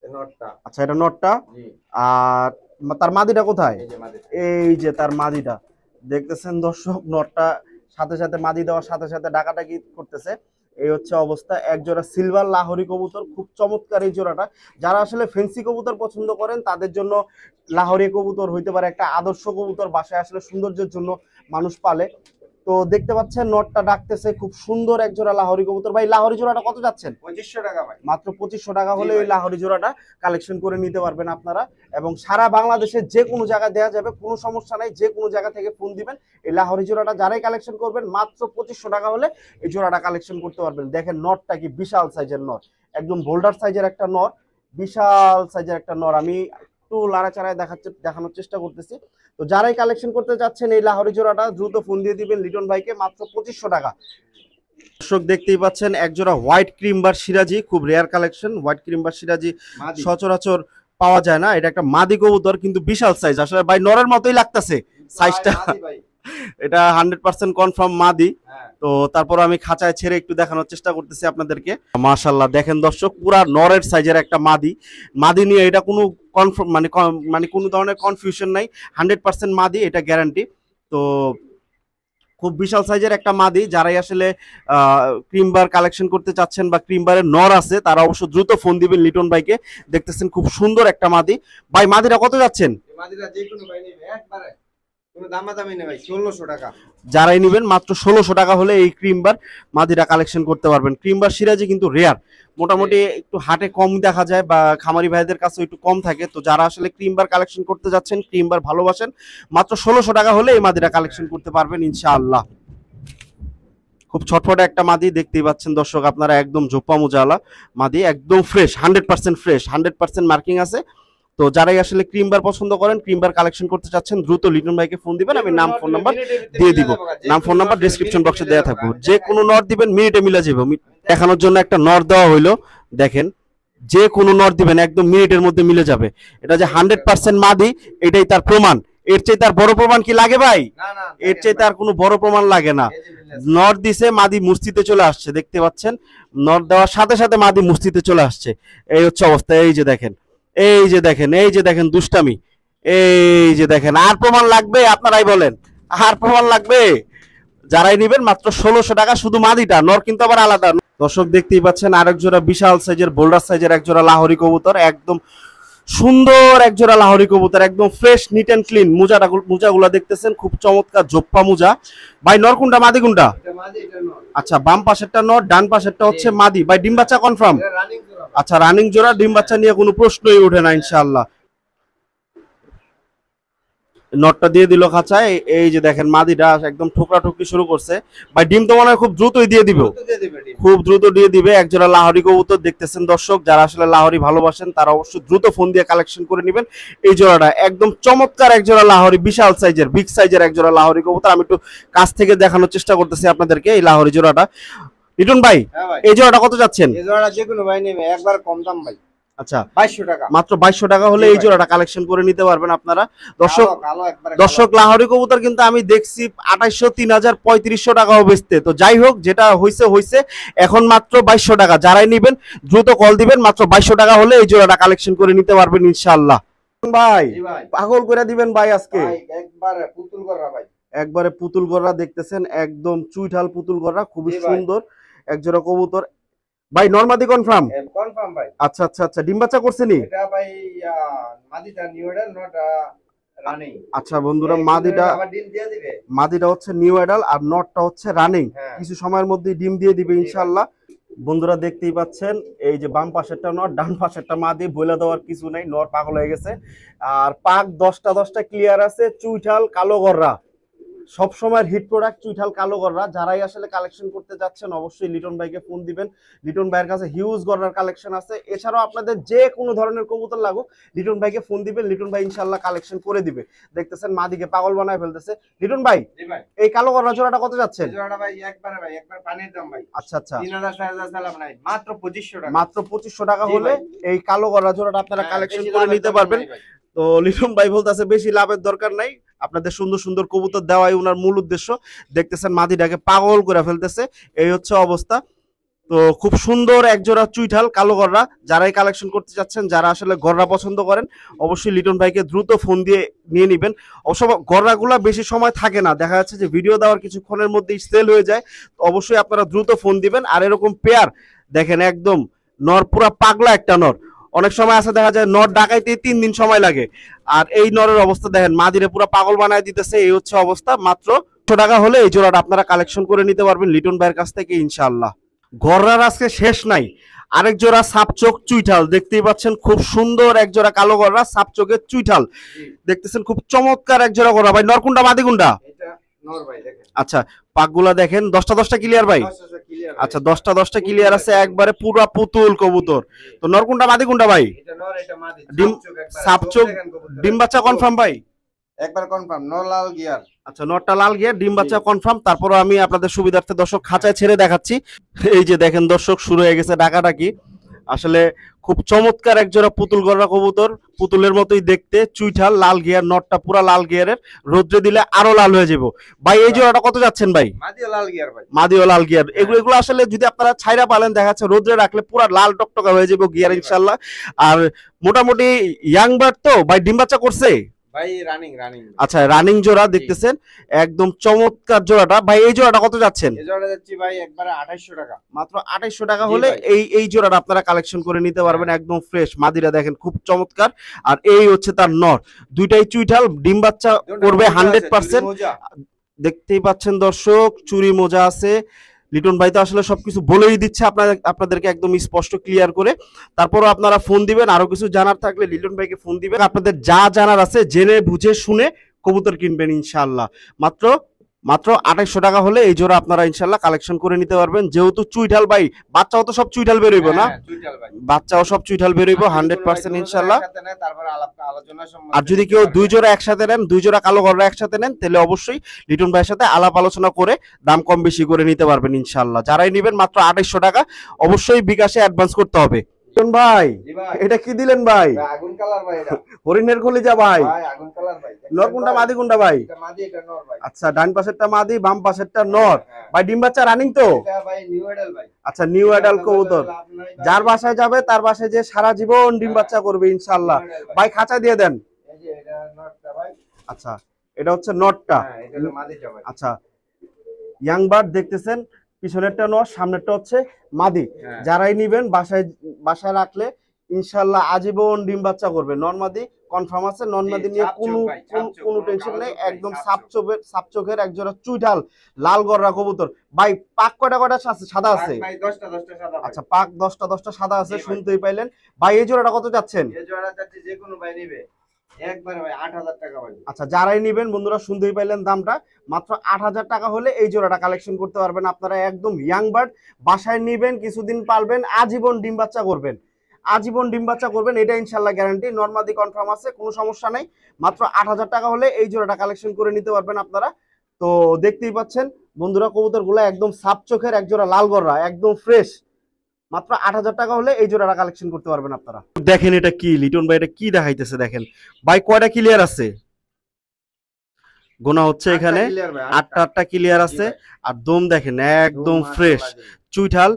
নটটা। আচ্ছা, এটা নটটা। আর তার মাদিটা কোথায়? এই যে মাদি। এই যে তার মাদিটা দেখতেছেন দর্শক, নটটা সাথে সাথে মাদি দেওয়ার সাথে সাথে ডাকাডাকি করতেছে। এই হচ্ছে অবস্থা। একজোড়া সিলভার লাহোরি কবুতর, খুব চমৎকার এই জোড়াটা। যারা আসলে ফেন্সি কবুতর পছন্দ করেন তাদের জন্য লাহোরি কবুতর হইতে পারে একটা আদর্শ কবুতর, বাসায় আসলে সৌন্দর্যের জন্য মানুষ পালে। তো দেখতে পাচ্ছেন নটটা ডাকতেছে, খুব সুন্দর একজোড়া লাহোরি কবুতর। ভাই লাহোরি জোড়াটা কত যাচ্ছেন? 2500 টাকা ভাই। মাত্র 2500 টাকা হলে এই লাহোরি জোড়াটা কালেকশন করে নিতে পারবেন আপনারা। এবং সারা বাংলাদেশে যে কোনো জায়গায় দেওয়া যাবে, কোনো সমস্যা নাই, যে কোনো জায়গা থেকে ফোন দিবেন। এই লাহোরি জোড়াটা যারাই কালেকশন করবেন মাত্র 2500 টাকা হলে এই জোড়াটা কালেকশন করতে পারবেন। দেখেন নটটা কি বিশাল সাইজের নর, একদম বোল্ডার সাইজের একটা নর, বিশাল সাইজের একটা নর। আমি একটু লাড়াচাড়ায় দেখানোর চেষ্টা করতেছি। তো যারাই কালেকশন করতে যাচ্ছেন এই লাহোরি জোড়াটা দ্রুত ফোন দিয়ে দিবেন লিটন ভাইকে, মাত্র 2500 টাকা। দর্শক দেখতেই পাচ্ছেন একজোড়া হোয়াইট ক্রিম বার সিরাজি, খুব rare collection. White cream bar Shirazi সচরাচর পাওয়া যায় না, এটা একটা মাদি কবুতর কিন্তু বিশাল সাইজ, আসলে ভাই নরের মতোই লাগতেছে সাইজটা। এটা 100% কনফার্ম মাদি। তো তারপর আমি খাঁচায় ছেড়ে একটু দেখানোর চেষ্টা করতেছি আপনাদেরকে। মাশাআল্লাহ দেখেন দর্শক, পুরা নরের সাইজের একটা মাদি। মাদি নিয়ে এটা কোনো কনফার্ম মানে কোনো ধরনের কনফিউশন নাই, 100% মাদি, এটা গ্যারান্টি। তো খুব বিশাল সাইজের একটা মাদি। যারাই আসলে ক্রিম বার কালেকশন করতে চাচ্ছেন বা ক্রিম বারের নর আছে তারা অবশ্য দ্রুত ফোন দিবেন লিটন ভাইকে। দেখতেছেন খুব সুন্দর একটা মাদি। ভাই মাদিটা কত যাচ্ছেন? মাদিটা যে কোনো ভাই নেবে একবারে কোনো দামাদামি নেই ভাই, 1600 টাকা। যারাই নেবেন মাত্র 1600 টাকা হলে এই ক্রিম বার মাদিটা কালেকশন করতে পারবেন। ক্রিম বার সিরাজি কিন্তু রেয়ার, মোটামুটি একটু হাটে কম দেখা যায় বা খামারি ভাইদের কাছে একটু কম থাকে। তো যারা আসলে ক্রিম বার কালেকশন করতে যাচ্ছেন, ক্রিম বার ভালোবাসেন, মাত্র 1600 টাকা হলে এই মাদিটা কালেকশন করতে পারবেন ইনশাআল্লাহ। খুব ছটফটে একটা মাদি দেখতেই পাচ্ছেন দর্শক আপনারা, একদম জোপ্পা মোজাওয়ালা মাদি, একদম ফ্রেশ, 100% ফ্রেশ, 100% মার্কিং আছে। তো যারাই আসলে ক্রিম বার পছন্দ করেন, ক্রিম বার কালেকশন করতে চাচ্ছেন, দ্রুত লিটন ভাইকে ফোন দিবেন। আমি নাম ফোন নাম্বার দিয়ে দিব, নাম ফোন নাম্বার ডেসক্রিপশন বক্সে দেওয়া থাকবো। যে কোনো নর দিবেন মিনিটে মিলা যাবে। দেখানোর জন্য একটা নর দেওয়া হইলো, দেখেন যে কোনো নর দিবেন একদম মিনিটের মধ্যে মিলে যাবে। এটা যে 100% মাদি এটাই তার প্রমাণ। এর চেয়ে তার বড় প্রমাণ কি লাগে ভাই? এর চেয়ে তার কোনো বড় প্রমাণ লাগে না। নর দিছে, মাদি মুস্তিতে চলে আসছে, দেখতে পাচ্ছেন নর দেওয়ার সাথে সাথে মাদি মুস্তিতে চলে আসছে। এই হচ্ছে অবস্থা। এই যে দেখেন, এই যে দেখেন, এই যে দেখেন দুষ্টামি, এই যে দেখেন। আর প্রমাণ লাগবে? আপনারাই বলেন, আর প্রমাণ লাগবে? যারাই নিবেন মাত্র 1600 টাকা, শুধু মাদিটা, নর কিন্তু আবার আলাদা। দর্শক দেখতেই পাচ্ছেন আরেক জোড়া বিশাল সাইজের বোল্ডার সাইজের এক জোড়া লাহোরি কবুতর, একদম সুন্দর এক জোড়া লাহোরি কবুতর, একদম ফ্রেশ নিট এন্ড ক্লিন। মুজাগুলা দেখতেছেন খুব চমৎকার জোপ্পা মুজা। ভাই নর কোনটা মাদি কোনটা? আচ্ছা, বাম পাশেরটা নর, ডান পাশেরটা হচ্ছে মাদি। ভাই ডিম বাচ্চা কনফার্ম? আচ্ছা, রানিং জোড়া, ডিম বাচ্চা নিয়ে কোনো প্রশ্নই ওঠে না ইনশাআল্লাহ। নটটা দিয়ে দিল খাঁচায়। এই যে দেখেন মাদিটা একদম ঠোকরা ঠুকরি শুরু করছে। ভাই ডিম তো মনে হয় খুব দ্রুতই দিয়ে দিবে, খুব দ্রুত দিয়ে দিবে। একজোড়া লাহোরি কবুতর দেখতেছেন দর্শক, যারা আসলে লাহোরি ভালোবাসেন তারা অবশ্যই দ্রুত ফোন দিয়ে কালেকশন করে নেবেন এই জোড়াটা। একদম চমৎকার একজোড়া লাহোরি, বিশাল সাইজের বিগ সাইজের একজোড়া লাহোরি কবুতর। আমি একটু কাছ থেকে দেখানোর চেষ্টা করতেছি আপনাদেরকে এই লাহোরি জোড়াটা। লিটন ভাই এই জোড়াটা কত যাচ্ছেন? এই জোড়া যে কোনো ভাই নেবে একবার কম দাম ভাই। আচ্ছা, 2200 টাকা, মাত্র 2200 টাকা হলে এই জোড়াটা কালেকশন করে নিতে পারবেন আপনারা। দর্শক লাহোরি কবুতর কিন্তু আমি দেখছি 2800, 3000, 3500 টাকাও বেচতে। তো যাই হোক, যেটা হইছে এখন মাত্র 2200 টাকা। যারাই নিবেন দ্রুত কল দিবেন, মাত্র 2200 টাকা হলে এই জোড়াটা কালেকশন করে নিতে পারবেন ইনশাআল্লাহ। ভাই পাগল করে দিবেন ভাই আজকে, একবারে পুতুল গড়া ভাই, একবারে পুতুল গড়া দেখতেছেন, একদম চুইঠাল পুতুল গড়া, খুবই সুন্দর। এক জোড়া কবুতর। ভাই নরমাদি কনফার্ম? কনফার্ম ভাই। আচ্ছা আচ্ছা আচ্ছা, ডিম বাচ্চা করছে নি? এটা ভাই মাদিটা নিউ এডাল, নট রানিং। আচ্ছা বন্ধুরা, মাদিটা আবার ডিম দিয়ে দিবে। মাদিটা হচ্ছে নিউ এডাল আর নটটা হচ্ছে রানিং। কিছু সময়ের মধ্যে ডিম দিয়ে দিবে ইনশাআল্লাহ। বন্ধুরা দেখতেই পাচ্ছেন, এই যে বাম পাশেরটা নর, ডান পাশেরটা মাদি, বইলা দেওয়ার কিছু নাই, নর পাগল হয়ে গেছে। আর পাক 10টা ক্লিয়ার আছে, চুইঠাল কালো গররা, সব সময় হিট প্রোডাক্ট চুইঠাল কালো গররা। যারাই আসলে কালেকশন করতে যাচ্ছেন অবশ্যই লিটন ভাইকে ফোন দিবেন। লিটন ভাইয়ের কাছে হিউজ গররার কালেকশন আছে। এছাড়াও আপনাদের যে কোনো ধরনের কবুতর লাগুক লিটন ভাইকে ফোন দিবেন, লিটন ভাই ইনশাআল্লাহ কালেকশন করে দিবে। দেখতেছেন মাদিকে পাগল বানায় ফেলতেছে। লিটন ভাই এই কালো গররা জোড়াটা কত যাচ্ছেন? জোড়াটা ভাই একবার পানির দাম ভাই। আচ্ছা আচ্ছা, 3000 4000 সালাম নাই, মাত্র 2500 টাকা। মাত্র 2500 টাকা হলে এই কালো গররা জোড়াটা আপনারা কালেকশন করে নিতে পারবেন। তো লিটন ভাই বলতেছে বেশি লাভের দরকার নাই, আপনাদের সুন্দর সুন্দর কবুতর দেওয়াই ওনার মূল উদ্দেশ্য। দেখতেছেন মাদিটাকে পাগল করে ফেলতেছে, এই হচ্ছে অবস্থা। তো খুব সুন্দর একজোড়া চুইঠাল কালো গররা, যারাই কালেকশন করতে যাচ্ছেন, যারা আসলে গররা পছন্দ করেন, অবশ্যই লিটন ভাইকে দ্রুত ফোন দিয়ে নিয়ে নেবেন। অবশ্য গররাগুলা বেশি সময় থাকে না, দেখা যাচ্ছে যে ভিডিও দেওয়ার কিছুক্ষণের মধ্যেই সেল হয়ে যায়। অবশ্যই আপনারা দ্রুত ফোন দিবেন। আর এরকম পেয়ার দেখেন, একদম নর পুরা পাগলা একটা নর। অনেক সময় আছে দেখা যায় নর ডাকাইতে 3 দিন সময় লাগে, আর এই নরের অবস্থা দেখেন, মাদিরে পুরো পাগল বানায় দিতেছে। এই হচ্ছে অবস্থা। মাত্র 100 টাকা হলে এই জোড়াটা আপনারা কালেকশন করে নিতে পারবেন লিটন ভাইয়ের কাছ থেকে ইনশাআল্লাহ। গররার আজকে শেষ নাই, আরেক জোড়া সাপচোক চুইঠাল দেখতেই পাচ্ছেন, খুব সুন্দর এক জোড়া কালো গররা সাপচোকের চুইঠাল দেখতেছেন, খুব চমৎকার এক জোড়া গররা। ভাই নরকুন্ডা মাদিকুন্ডা? এটা নর ভাই দেখেন। আচ্ছা পাকগুলা দেখেন, 10টা ক্লিয়ার ভাই? আচ্ছা 10টা ক্লিয়ার আছে, একবারে পুরা পুতুল কবুতর। তো নরকুন্ডা মাদিকুন্ডা ভাই? এটা নর, এটা মাদি। ডিম সাপচোক, ডিম বাচ্চা কনফার্ম ভাই? একবার কনফার্ম, নর লাল গিয়ার। আচ্ছা নরটা লাল গিয়ার, ডিম বাচ্চা কনফার্ম। তারপর আমি আপনাদের সুবিধার্থে দর্শক খাঁচায় ছেড়ে দেখাচ্ছি। এই যে দেখেন দর্শক, শুরু হয়ে গেছে ডাকাডাকি। আসলে খুব চমৎকার একজোড়া পুতুল গররা কবুতর, পুতুলের মতোই দেখতে, চুইঠাল লাল গিয়ার, নটটা পুরা লাল গিয়ারের, রোদ্রে দিলে আরো লাল হয়ে যাবো। ভাই এই জোড়াটা কত যাচ্ছেন ভাই? মাদিও লাল গিয়ার ভাই। মাদিও লাল গিয়ার, এগুলো আসলে যদি আপনারা ছাইরা পালেন, দেখা যাচ্ছে রোদ্রে রাখলে পুরা লাল টকটকা হয়ে যাবে গিয়ার ইনশাআল্লাহ। আর মোটামুটি ইয়াং বার্ড তো ভাই, ডিম বাচ্চা করছে ভাই? রানিং। আচ্ছা রানিং জোড়া দেখতেছেন, একদম চমৎকার জোড়াটা। ভাই এই জোড়াটা কত যাচ্ছেন? এই জোড়াটা যাচ্ছে ভাই একবারে 2800 টাকা। মাত্র 2800 টাকা হলে এই জোড়াটা আপনারা কালেকশন করে নিতে পারবেন, একদম ফ্রেশ। মাদিরা দেখেন খুব চমৎকার। আর এই হচ্ছে তার নর, দুইটাই চুইঠাল, ডিম বাচ্চা করবে 100%। দেখতেই পাচ্ছেন দর্শক, চুরি মোজা আছে। লিটন ভাই তো আসলে সবকিছু বলেই দিচ্ছে আপনাদেরকে একদম স্পষ্ট ক্লিয়ার করে। তারপরও আপনারা ফোন দিবেন, আরো কিছু জানার থাকলে লিটন ভাইকে ফোন দিবেন। আপনাদের যা জানার আছে জেনে বুঝে শুনে কবুতর কিনবেন ইনশাআল্লাহ। মাত্র 2800 টাকা হলে এই জোড়া আপনারা ইনশাআল্লাহ কালেকশন করে নিতে পারবেন। যেহেতু চুইঠাল ভাই, বাচ্চাও তো সব চুইঠাল বেরোইব না? বাচ্চাও সব চুইঠাল বেরোইব 100% ইনশাআল্লাহ। আর যদি কেউ 2 জোড়া একসাথে নেন, 2 জোড়া কালো গররা একসাথে নেন, তাহলে অবশ্যই লিটন ভাইয়ের সাথে আলাপ আলোচনা করে দাম কম বেশি করে নিতে পারবেন ইনশাআল্লাহ। যারাই নেবেন মাত্র 2800 টাকা, অবশ্যই বিকাশে অ্যাডভান্স করতে হবে। ভাই এটা কি দিলেন ভাই? আগুন কালার ভাই, এটা হরিণের কলিজা ভাই। আগুন কালার ভাই। নরকুন্ডা মাদি কোনটা ভাই? এটা মাদি, এটা নর ভাই। আচ্ছা ডান পাশেরটা মাদি, বাম পাশেরটা নর। ভাই ডিম বাচ্চা রানিং তো? এটা ভাই নিউ এডাল ভাই। আচ্ছা নিউ এডাল কবুতর, যার বাসায় যাবে তার বাসায় যে সারা জীবন ডিম বাচ্চা করবে ইনশাআল্লাহ। ভাই খাঁচা দিয়ে দেন। এই যে এটা নরটা ভাই। আচ্ছা এটা হচ্ছে নটটা। হ্যাঁ এটা হলো মাদিটা ভাই। আচ্ছা ইয়াং বার্ড দেখতেছেন, পিছনেরটা নর, সামনেরটা হচ্ছে মাদি। যারাই নিবেন বাসায় রাখলে ইনশাআল্লাহ আজীবন ডিম বাচ্চা করবে। নরমাদি কনফার্ম আছে, নরমাদি নিয়ে কোনো টেনশন নেই। একদম সাপচোখের একজোড়া চুইঠাল লাল গররা কবুতর। ভাই পাক কয়টা আছে? সাদা আছে ভাই 10টা সাদা। আচ্ছা পাক 10টা সাদা আছে, শুনতেই পাইলেন। ভাই এই জোড়াটা কত যাচ্ছেন? এই জোড়াটা যাচ্ছে যে কোনো ভাই নেবে একবারে ভাই 8000 টাকা ভাই। আচ্ছা যারাই নেবেন বন্ধুরা শুনতেই পাইলেন দামটা, মাত্র 8000 টাকা হলে এই জোড়াটা কালেকশন করতে পারবেন আপনারা। একদম ইয়াং বার্ড, বাসায় নেবেন, কিছুদিন পালবেন, আজীবন ডিম বাচ্চা করবেন, আজীবন ডিম বাচ্চা করবেন, এটা ইনশাআল্লাহ গ্যারান্টি। নরমাদি কনফার্ম আছে, কোনো সমস্যা নাই। মাত্র 8000 টাকা হলে এই জোড়াটা কালেকশন করে নিতে পারবেন আপনারা। তো দেখতেই পাচ্ছেন বন্ধুরা, কবুতরগুলো একদম সাপ চোখের এক জোড়া লাল গররা, একদম ফ্রেশ। মাত্র 8000 টাকা হলে এই জোড়াটা কালেকশন করতে পারবেন আপনারা। দেখেন এটা কি লিটন ভাই, এটা কি দেখাইতেছে দেখেন। ভাই কয়টা ক্লিয়ার আছে? গোনা হচ্ছে এখানে 8টা ক্লিয়ার আছে। আর দম দেখেন একদম ফ্রেশ চুইঠাল,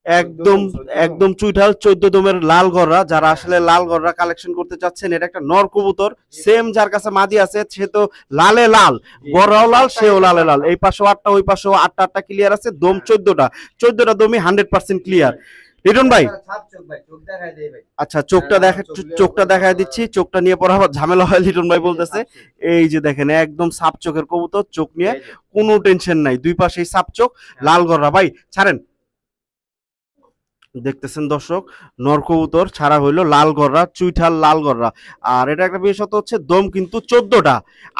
একদম একদম চুইঠাল 14 দমের লাল গররা। যারা আসলে লাল গররা কালেকশন করতে চাচ্ছেন, এটা একটা নর কবুতর, সেম যার কাছে মাদি আছে সে তো লালে লাল, গররাও লাল সেও লালে লাল। এই পাশেও 8টা ওই পাশেও 8টা ক্লিয়ার আছে, দম 14টা দমই 100% ক্লিয়ার। লিটন ভাই আচ্ছা চোখটা দেখায় দিচ্ছি, চোখটা নিয়ে পরে আবার ঝামেলা হয় লিটন ভাই বলতেছে। এই যে দেখেন একদম সাপ চোখের কবুতর, চোখ নিয়ে কোনো টেনশন নাই, দুই পাশেই সাপ চোখ, লাল গররা। ভাই ছাড়েন, দেখতেছেন দর্শক নর কবুতর ছাড়া হইলো লাল গররা, চুইঠাল লাল গররা। আর এটা একটা বিশেষত হচ্ছে দম কিন্তু 14টা,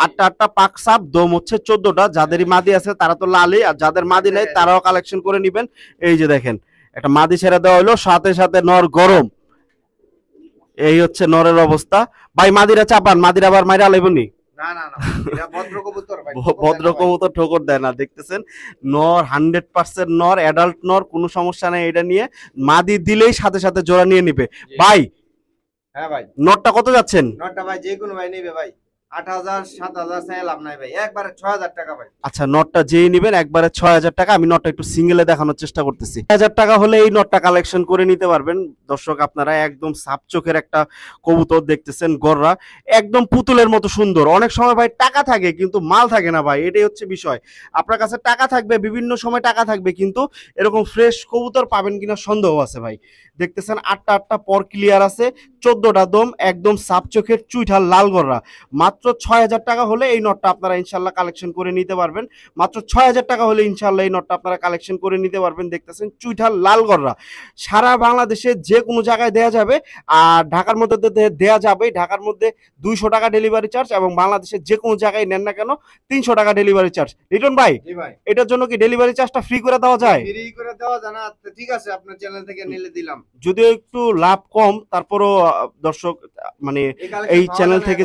8টা পাক সাপ, দম হচ্ছে 14টা। যাদেরই মাদি আছে তারা তো লালই, আর যাদের মাদি নাই তারাও কালেকশন করে নিবেন। এই যে দেখেন একটা মাদি ছেড়ে দেওয়া হইলো, সাথে সাথে নর গরম। এই হচ্ছে নরের অবস্থা। ভাই মাদিরা চাপান, মাদিরা আবার মাইরা লাইবনি। ভদ্র কবুতর ঠোকর দেয় না, দেখতেছেন নর 100% নর, অ্যাডাল্ট নর, কোনো সমস্যা নাই। এটা নিয়ে মাদি দিলেই সাথে সাথে জোড়া নিয়ে নিবে। ভাই হ্যাঁ ভাই, নরটা কত যাচ্ছেন? নরটা ভাই যে কোনো ভাই নেবে ভাই 8000 7000 চাই লাভ নাই ভাই, একবারে 6000 টাকা ভাই। আচ্ছা নটটা যেই নিবেন একবারে 6000 টাকা। আমি নটটা একটু সিঙ্গেলে দেখানোর চেষ্টা করতেছি। 6000 টাকা হলে এই নটটা কালেকশন করে নিতে পারবেন দর্শক আপনারা। একদম সাপ চোখের একটা কবুতর দেখতেছেন, গররা একদম পুতুলের মতো সুন্দর। অনেক সময় ভাই টাকা থাকে কিন্তু মাল থাকে না ভাই, এটাই হচ্ছে বিষয়। আপনার কাছে টাকা থাকবে, বিভিন্ন সময় টাকা থাকবে, কিন্তু এরকম ফ্রেশ কবুতর পাবেন কিনা সন্দেহ আছে ভাই। দেখতেছেন 8টা পর ক্লিয়ার আছে, 14টা দম, একদম সাপ চোখের চুইঠাল লাল গররা। মাত্র 6000 টাকা হলে এই নটটা আপনারা ইনশাল্লাহ কালেকশন করে নিতে পারবেন। মাত্র 6000 টাকা হলে ইনশাল্লাহ এই নটটা আপনারা কালেকশন করে নিতে পারবেন। দেখতেছেন চুইঠাল লাল গররা, সারা বাংলাদেশে যে কোনো জায়গায় দেয়া যাবে, আর ঢাকার মধ্যে দেয়া যাবে। ঢাকার মধ্যে 200 টাকা ডেলিভারি চার্জ, এবং বাংলাদেশের যে কোনো জায়গায় নেন না কেন 300 টাকা ডেলিভারি চার্জ। লিটন ভাই এটার জন্য কি ডেলিভারি চার্জটা ফ্রি করে দেওয়া যায়? ফ্রি করে দেওয়া যায় না, ঠিক আছে আপনার চ্যানেল থেকে নিলে দিলাম। যদিও একটু লাভ কম, তারপরও দর্শক মানে এই চ্যানেল থেকে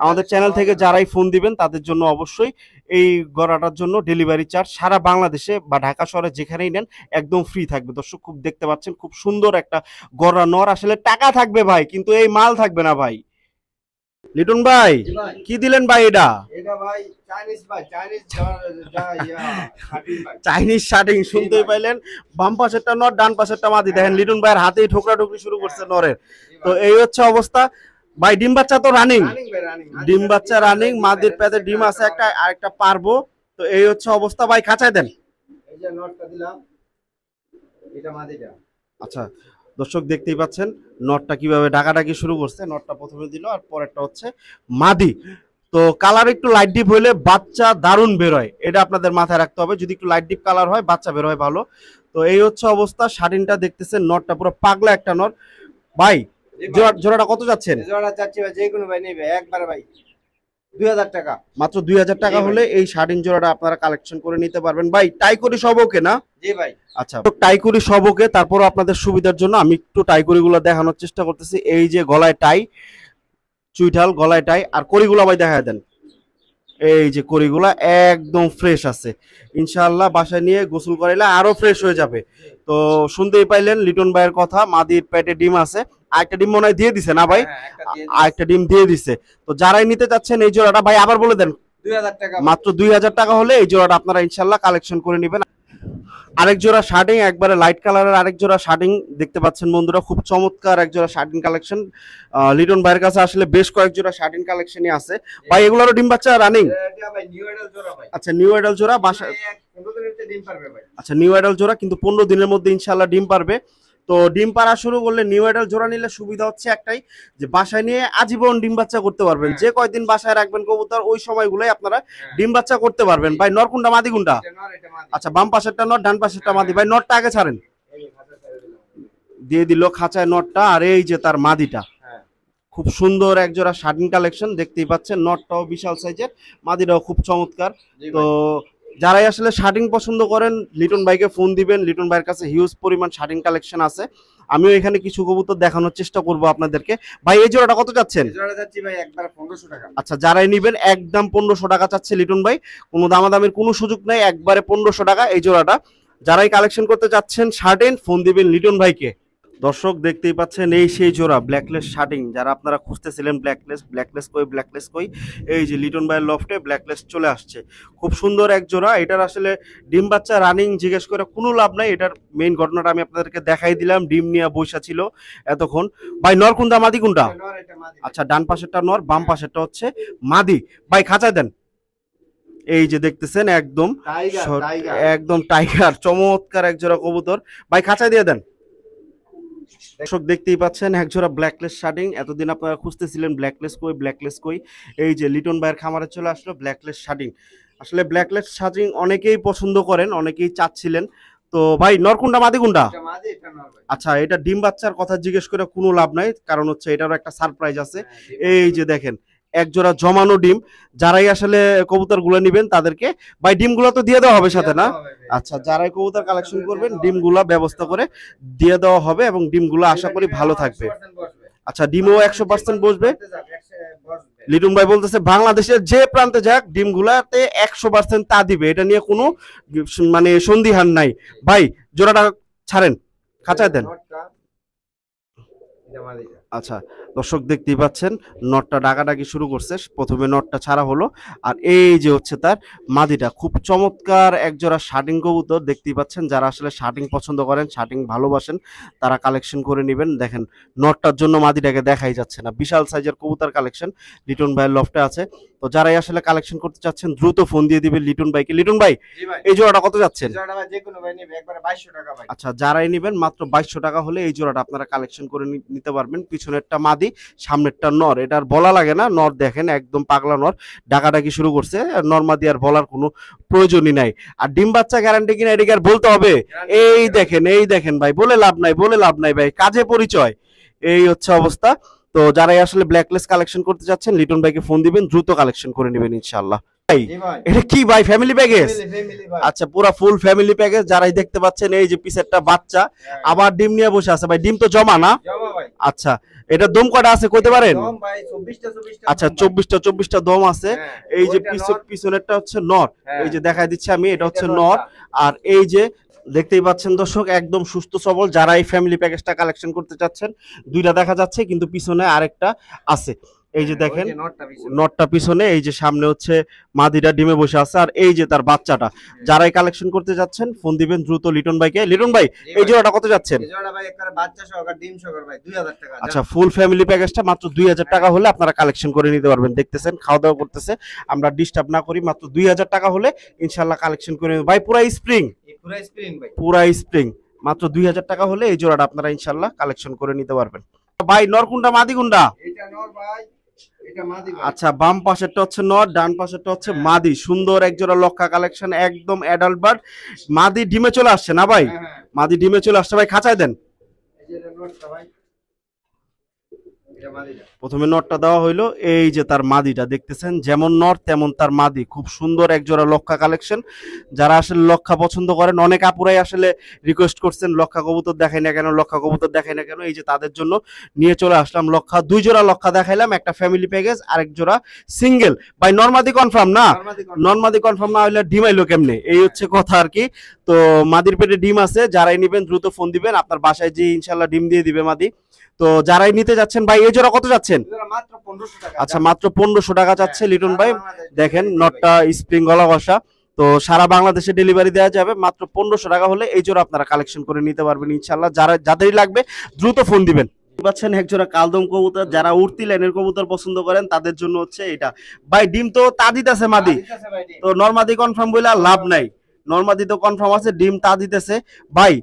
আমাদের চ্যানেল থেকে যারাই ফোন দিবেন তাদের জন্য অবশ্যই এই গড়াটার জন্য ডেলিভারি চার্জ সারা বাংলাদেশে বা ঢাকা শহরে যেখানেই নেন একদম ফ্রি থাকবে। দর্শক খুব দেখতে পাচ্ছেন খুব সুন্দর একটা গড়া নর। আসলে টাকা থাকবে ভাই, কিন্তু এই মাল থাকবে না ভাই। লিটন ভাই কি দিলেন ভাই? এটা ভাই চাইনিজ ভাই, চাইনিজ শার্টিং শুনতেই পাইলেন। বাম পাশেরটা নর, ডান পাশেরটা মাদি। দেখেন লিটন ভাইয়ের হাতেই ঠোকরা ঠুকরি শুরু করছে নরের। তো এই হচ্ছে অবস্থা ভাই। ডিম বাচ্চা তো রানিং, ডিম বাচ্চা রানিং, মাদির পেটে ডিম আছে একটা, আরেকটা পারবো। তো এই হচ্ছে অবস্থা ভাই, খাঁচায় দেন। এই যে নটটা দিলাম, এটা মাদিটা। আচ্ছা দর্শক দেখতেই পাচ্ছেন নটটা কিভাবে ডাকাডাকি শুরু করছে। নটটা প্রথমে দিল, আর পরেরটা হচ্ছে মাদি। তো কালার একটু লাইট ডিপ হইলে বাচ্চা দারুণ বের হয়, এটা আপনাদের মাথায় রাখতে হবে। যদি একটু লাইট ডিপ কালার হয় বাচ্চা বের হয় ভালো। তো এই হচ্ছে অবস্থা। শার্টিনটা দেখতেছেন, নটটা পুরো পাগলা একটা নট। ভাই জোড়াটা কত যাচ্ছেন? জোড়া চাচ্ছি ভাই যে কোনো ভাই নেবে একবারে ভাই 2000 টাকা। মাত্র 2000 টাকা হলে এই শার্টিন জোড়াটা আপনারা কালেকশন করে নিতে পারবেন। ভাই টাইকরি সব ওকে না? জি ভাই। আচ্ছা টাইকরি সব ওকে। তারপর আপনাদের সুবিধার জন্য আমি একটু টাইকরি গুলো দেখানোর চেষ্টা করতেছি। এই যে গলায় টাই, চুইঠাল গলায় টাই। আর করিগুলা ভাই দেখা দেন, এই যে করিগুলা একদম ফ্রেশ আছে। ইনশাআল্লাহ বাসায় নিয়ে গোসল করাইলে আরো ফ্রেশ হয়ে যাবে। তো শুনতেই পাইলেন লিটন ভাইয়ের কথা, মাদির পেটে ডিম আছে। আরেকটা ডিম মনে হয় দিয়ে দিছে না ভাই? আরেকটা ডিম দিয়ে দিছে। তো যারাই নিতে চাচ্ছেন এই জোড়াটা ভাই আবার বলে দেন। 2000 টাকা। মাত্র 2000 টাকা হলে এই জোড়াটা আপনারা ইনশাআল্লাহ কালেকশন করে নেবেন। আরেক জোড়া শার্টিং, একবারে লাইট কালারের আরেক জোড়া শার্টিং দেখতে পাচ্ছেন বন্ধুরা, খুব চমৎকার এক জোড়া শার্টিং কালেকশন। লিটন ভাইয়ের কাছে আসলে বেশ কয়েক জোড়া শার্টিং কালেকশনই আছে ভাই। এগুলোরও ডিম বাচ্চা রানিং? আচ্ছা নিউ অ্যাডাল জোড়া, বাসা 15 দিনের ডিম পারবে ভাই। আচ্ছা নিউ অ্যাডাল জোড়া কিন্তু 15 দিনের মধ্যে ইনশাআল্লাহ ডিম পারবে। তো ডিম পাড়া শুরু করলে নিউ অ্যাডাল জোড়া নিলে সুবিধা হচ্ছে একটাই, যে বাসায় নিয়ে আজীবন ডিম বাচ্চা করতে পারবেন। যে কয়দিন বাসায় রাখবেন কবুতর ওই সময়গুলোই আপনারা ডিম বাচ্চা করতে পারবেন। ভাই নর কোনটা মাদি কোনটা? আচ্ছা বাম পাশেরটা নর, ডান পাশেরটা মাদি। ভাই নরটা আগে ছাড়েন, দিয়ে দিল খাঁচায় নরটা। আর এই যে তার মাদিটা, খুব সুন্দর এক জোড়া শার্টিং কালেকশন দেখতেই পাচ্ছেন। নটটাও বিশাল সাইজের, মাদিটাও খুব চমৎকার। তো যারাই আসলে শার্টিং পছন্দ করেন লিটন ভাইকে ফোন দিবেন। লিটন ভাইয়ের কাছে হিউজ পরিমাণ শার্টিং কালেকশন আছে। আমিও এখানে কিছু কবুতর দেখানোর চেষ্টা করব আপনাদেরকে। ভাই এই জোড়াটা কত চাচ্ছেন? জোড়া যাচ্ছি ভাই একবার 1500 টাকা। আচ্ছা যারাই নেবেন একদম 1500 টাকা চাচ্ছে লিটন ভাই, কোনো দামাদামির কোনো সুযোগ নাই, একবারে 1500 টাকা এই জোড়াটা। যারাই কালেকশন করতে চাচ্ছেন শার্টিং ফোন দিবেন লিটন ভাইকে। দর্শক দেখতেই পাচ্ছেন এই সেই জোড়া ব্ল্যাকলেস শার্টিং, যারা আপনারা খুঁজতেছিলেন ব্ল্যাকলেস কই, এই যে লিটন ভাইয়ের লফটে ব্ল্যাকলেস চলে আসছে। খুব সুন্দর এক জোড়া। এটার আসলে ডিম বাচ্চা রানিং জিজ্ঞেস করে কোনো লাভ নাই, এটার মেইন ঘটনাটা আমি আপনাদেরকে দেখাই দিলাম। ডিম নিয়ে বসা ছিল এতক্ষণ। ভাই নর কোনটা মাদি কোনটা? আচ্ছা, ডান পাশেরটা নর, বাম পাশেরটা হচ্ছে মাদি। ভাই খাঁচায় দেন। এই যে দেখতেছেন একদম একদম টাইগার, চমৎকার এক জোড়া কবুতর। ভাই খাঁচায় দিয়ে দেন। দর্শক দেখতেই পাচ্ছেন একজোড়া ব্ল্যাকলেস শার্টিং। এতদিন আপনারা খুঁজতেছিলেন ব্ল্যাকলেস কই, এই যে লিটন ভাইয়ের খামারে চলে আসলো ব্ল্যাকলেস শার্টিং। আসলে ব্ল্যাকলেস শার্টিং অনেকেই পছন্দ করেন, অনেকেই চাচ্ছিলেন। তো ভাই নরকুন্ডা মাদি কোনটা? আচ্ছা, এটা ডিম বাচ্চার কথা জিজ্ঞেস করে কোনো লাভ নাই, কারণ হচ্ছে এটারও একটা সারপ্রাইজ আছে। এই যে দেখেন একজোড়া জমানো ডিম। যারাই আসলে কবুতর গুলো নিবেন তাদেরকে ভাই ডিমগুলো তো দিয়ে দেওয়া হবে সাথে না? আচ্ছা, যারাই কবুতর কালেকশন করবেন ডিমগুলো ব্যবস্থা করে দিয়ে দেওয়া হবে এবং ডিমগুলো আশা করি ভালো থাকবে। আচ্ছা, ডিমও 100% বসবে। লিটন ভাই বলতেছে বাংলাদেশের যে প্রান্তে যাক ডিমগুলাতে 100% তা দিবে, এটা নিয়ে কোনো মানে সন্দিহান নাই। ভাই জোড়াটা ছাড়েন, খাঁচায় দেন। আচ্ছা, দর্শক দেখতেই পাচ্ছেন নটটা ডাকাডাকি শুরু করছে। প্রথমে নটটা ছাড়া হলো, আর এই যে হচ্ছে তার মাদিটা। খুব চমৎকার একজোড়া শার্টিং কবুতর দেখতেই পাচ্ছেন। যারা আসলে শার্টিং পছন্দ করেন, শার্টিং ভালোবাসেন, তারা কালেকশন করে নেবেন। দেখেন নটটার জন্য মাদিটাকে দেখাই যাচ্ছে না, বিশাল সাইজের কবুতর কালেকশন লিটন ভাইয়ের লফটে আছে। তো যারাই আসলে কালেকশন করতে চাচ্ছেন দ্রুত ফোন দিয়ে দিবেন লিটন ভাইকে। লিটন ভাই এই জোড়াটা কত যাচ্ছেন? আচ্ছা, যারাই নেবেন মাত্র 2200 টাকা হলে এই জোড়াটা আপনারা কালেকশন করে নিতে পারবেন। পিছনেরটা মাদি, সামনেরটা নর। এটা আর বলা লাগে না, নর দেখেন একদম পাগলা নর, ডাকাডাকি শুরু করছে। নর মাদি আর বলার কোনো প্রয়োজনই নাই। আর ডিম বাচ্চা গ্যারান্টি কিনা এটাকে আর বলতে হবে? এই দেখেন ভাই, বলে লাভ নাই ভাই, কাজে পরিচয়। এই হচ্ছে অবস্থা। তো যারাই আসলে ব্ল্যাকলেস কালেকশন করতে যাচ্ছেন লিটন ভাইকে ফোন দিবেন, দ্রুত কালেকশন করে নেবেন ইনশাআল্লাহ। ভাই এটা কি ভাই, ফ্যামিলি প্যাকেজ? আচ্ছা, পুরো ফুল ফ্যামিলি প্যাকেজ। যারাই দেখতে পাচ্ছেন এই যে পিছেরটা বাচ্চা, আবার ডিম নিয়ে বসে আছে। ভাই ডিম তো জমা না? আচ্ছা, এটা দম কটা আছে কইতে পারেন? আচ্ছা, 24টা দম আছে। এই যে পিছনেরটা হচ্ছে নর, এই যে দেখাই দিচ্ছি আমি, এটা হচ্ছে নর। আর এই যে দেখতেই পাচ্ছেন দর্শক একদম সুস্থ সবল। যারা এই ফ্যামিলি প্যাকেজটা কালেকশন করতে চাচ্ছেন, দুইটা দেখা যাচ্ছে কিন্তু পিছনে আরেকটা আছে। এই যে দেখেন নটটা পিছনে, এই যে সামনে হচ্ছে মাদিটা ডিমে বসে আছে, আর এই যে তার বাচ্চাটা। যারাই কালেকশন করতে যাচ্ছেন ফোন দিবেন দ্রুত লিটন ভাইকে। লিটন ভাই এই জোড়াটা কত যাচ্ছেন? আচ্ছা, ফুল ফ্যামিলি প্যাকেজটা মাত্র 2000 টাকা হলে আপনারা কালেকশন করে নিতে পারবেন। দেখতেছেন খাওয়া দাওয়া করতেছে, আমরা ডিস্টার্ব না করি। মাত্র 2000 টাকা হলে ইনশাল্লাহ কালেকশন করে নেবেন। ভাই পুরা স্প্রিং মাত্র 2000 টাকা হলে এই জোড়াটা আপনারা ইনশাল্লাহ কালেকশন করে নিতে পারবেন। ভাই নরকুন্ডা মাদি কুন্ডা? আচ্ছা, বাম পাশেরটা হচ্ছে নর, ডান পাশেরটা হচ্ছে মাদি। সুন্দর এক জোড়া লক্ষা কালেকশন, একদম অ্যাডাল্ট বার্ড। মাদি ডিমে চলে আসছে না ভাই? মাদি ডিমে চলে আসছে। ভাই খাঁচায় দেন। প্রথমে নটটা দেওয়া হইলো, এই যে তার মাদিটা দেখতেছেন, যেমন নর তেমন তার মাদি। খুব সুন্দর এক জোড়া লক্ষা কালেকশন। যারা আসলে লক্ষা পছন্দ করেন, অনেক আপুরাই আসলে রিকোয়েস্ট করছেন লক্ষা কবুতর দেখাই না কেন, এই যে তাদের জন্য নিয়ে চলে আসলাম লক্ষা। 2 জোড়া লক্ষা দেখাইলাম, একটা ফ্যামিলি প্যাকেজ, আরেক জোড়া সিঙ্গেল। ভাই নরমাদি কনফার্ম না? নরমাদি কনফার্ম না হলে ডিম আইলো কেমনে, এই হচ্ছে কথা আর কি। তো মাদির পেটে ডিম আছে, যারাই নিবেন দ্রুত ফোন দিবেন, আপনার বাসায় যে ইনশাল্লাহ ডিম দিয়ে দিবে মাদি। তো যারাই নিতে যাচ্ছেন ভাই এই জোড়া কত যাচ্ছেন? আচ্ছা, মাত্র 1500 টাকা যাচ্ছে লিটন ভাই। দেখেন নটটা স্প্রিং গলা বসা। তো সারা বাংলাদেশে ডেলিভারি দেওয়া যাবে। মাত্র 1500 টাকা হলে এই জোড়া আপনারা কালেকশন করে নিতে পারবেন ইনশাল্লাহ। যাদেরই লাগবে দ্রুত ফোন দিবেন। পাচ্ছেন এক জোড়া কালদম কবুতর। যারা উড়তি লাইনের কবুতর পছন্দ করেন তাদের জন্য হচ্ছে এটা। ভাই ডিম তো তা দিতেছে মাদি, তো নরমাদি কনফার্ম বলে আর লাভ নাই। নরমাদি তো কনফার্ম আছে, ডিম তা দিতেছে। ভাই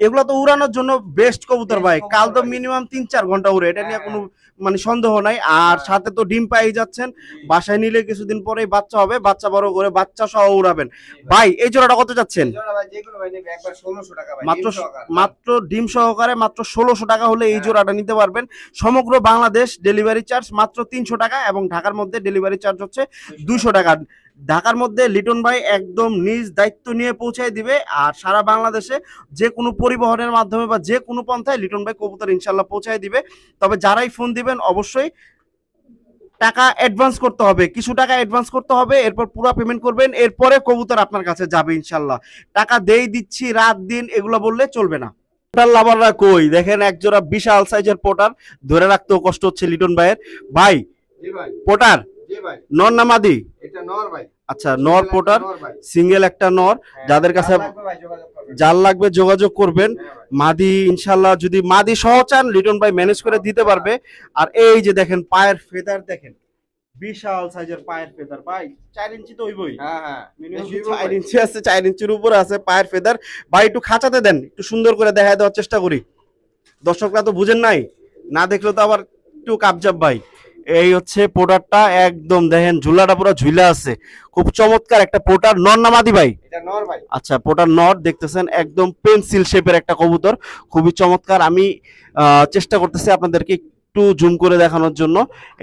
এগুলো তো উড়ানোর জন্য বেস্ট কবুতর ভাই। কাল তো মিনিমাম 3-4 ঘন্টা উড়ে, এটা নিয়ে কোনো মানে সন্দেহ নাই। আর সাথে তো ডিম পাই যাচ্ছেন, বাসায় নিলে কিছুদিন পরেই বাচ্চা হবে, বাচ্চা বড় করে বাচ্চা সহ উড়াবেন। ভাই এই জোড়াটা কত যাচ্ছেন? মাত্র ডিম সহকারে মাত্র 1600 টাকা হলে এই জোড়াটা নিতে পারবেন। সমগ্র বাংলাদেশ ডেলিভারি চার্জ মাত্র 300 টাকা, এবং ঢাকার মধ্যে ডেলিভারি চার্জ হচ্ছে 200 টাকা। ঢাকার মধ্যে লিটন ভাই একদম নিজ দায়িত্ব নিয়ে পৌঁছায় দিবে। আর সারা বাংলাদেশে যে কোনো পরিবহনের মাধ্যমে বা যে কোনো পন্থায় লিটন ভাই কবুতর ইনশাল্লাহ পৌঁছায় দিবে। তবে যারাই ফোন দিবেন অবশ্যই টাকা অ্যাডভান্স করতে হবে, কিছু টাকা অ্যাডভান্স করতে হবে, এরপর পুরো পেমেন্ট করবেন, এরপরে কবুতর আপনার কাছে যাবে ইনশাল্লাহ। টাকা দিচ্ছি রাত দিন এগুলো বললে চলবে না। পোটার লাভাররা কই দেখেন, একজোড়া বিশাল সাইজের পোটার, ধরে রাখতেও কষ্ট হচ্ছে লিটন ভাইয়ের। ভাই জি ভাই, পোটার জি ভাই, নর না মাদি? এটা নর ভাই। আচ্ছা নর পোটার, নর ভাই। সিঙ্গেল একটা নর। হ্যাঁ, যাদের কাছে যার লাগবে ভাই যোগাযোগ করবেন। যার লাগবে যোগাযোগ করবেন। হ্যাঁ ভাই। মাদি ইনশাল্লাহ যদি মাদি সহ চান লিটন ভাই ম্যানেজ করে দিতে পারবে। আর এই যে দেখেন পায়ের ফেদার দেখেন, বিশাল সাইজের পায়ের ফেদার ভাই, 4 ইঞ্চি তো হইবই। হ্যাঁ হ্যাঁ, মিনিমাম বেশি 4 ভাই। ইঞ্চি আছে, 4 ইঞ্চির উপরে আছে পায়ের ফেদার। ভাই একটু খাঁচাতে দেন, একটু সুন্দর করে দেখায় দেওয়ার চেষ্টা করি, দর্শকরা তো বুঝেন নাই, না দেখলে তো আবার একটু কাবজাব ভাই। এই হচ্ছে পোটারটা, একদম দেখেন ঝুলাটা পুরো ঝুলা আছে, খুব চমৎকার একটা পোটার। নর না মাদি ভাই? এটা নর ভাই। আচ্ছা পোটার নর, দেখতেছেন একদম পেন্সিল শেপের একটা কবুতর, খুবই চমৎকার। আমি চেষ্টা করতেছি আপনাদেরকে একটু জুম করে দেখানোর জন্য।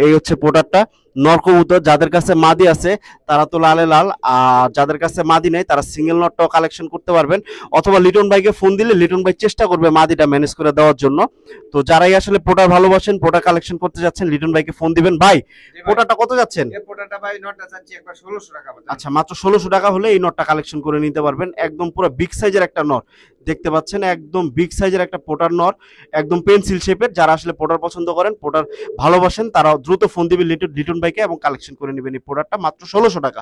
এই হচ্ছে পোটারটা, নর কবুতর। যাদের কাছে মাদি আছে তারা তো লালে লাল, আর যাদের কাছে মাদি নেই তারা সিঙ্গেল নটটাও কালেকশন করতে পারবেন, অথবা লিটন ভাইকে ফোন দিলে লিটন ভাই চেষ্টা করবে মাদিটা ম্যানেজ করে দেওয়ার জন্য। তো যারাই আসলে পোটার ভালোবাসেন, পোটার কালেকশন করতে যাচ্ছেন, লিটন ভাইকে ফোন দিবেন। ভাই জি ভাই। পোটারটা কত যাচ্ছেন? এই পোটাটা ভাই নটটা চাচ্ছি একবার 1600 টাকা বাজার। আচ্ছা মাত্র 1600 টাকা হলে এই নটটা কালেকশন করে নিতে পারবেন। একদম পুরো বিগ সাইজের একটা নট দেখতে পাচ্ছেন, একদম বিগ সাইজের একটা পোটার নট, একদম পেন্সিল শেপের। যারা আসলে পোটার পছন্দ করেন, পোটার ভালোবাসেন, তারা দ্রুত ফোন দিবেন লিটন ভাইকে এবং কালেকশন করে নেবেন এই পোটারটা মাত্র 1600 টাকা।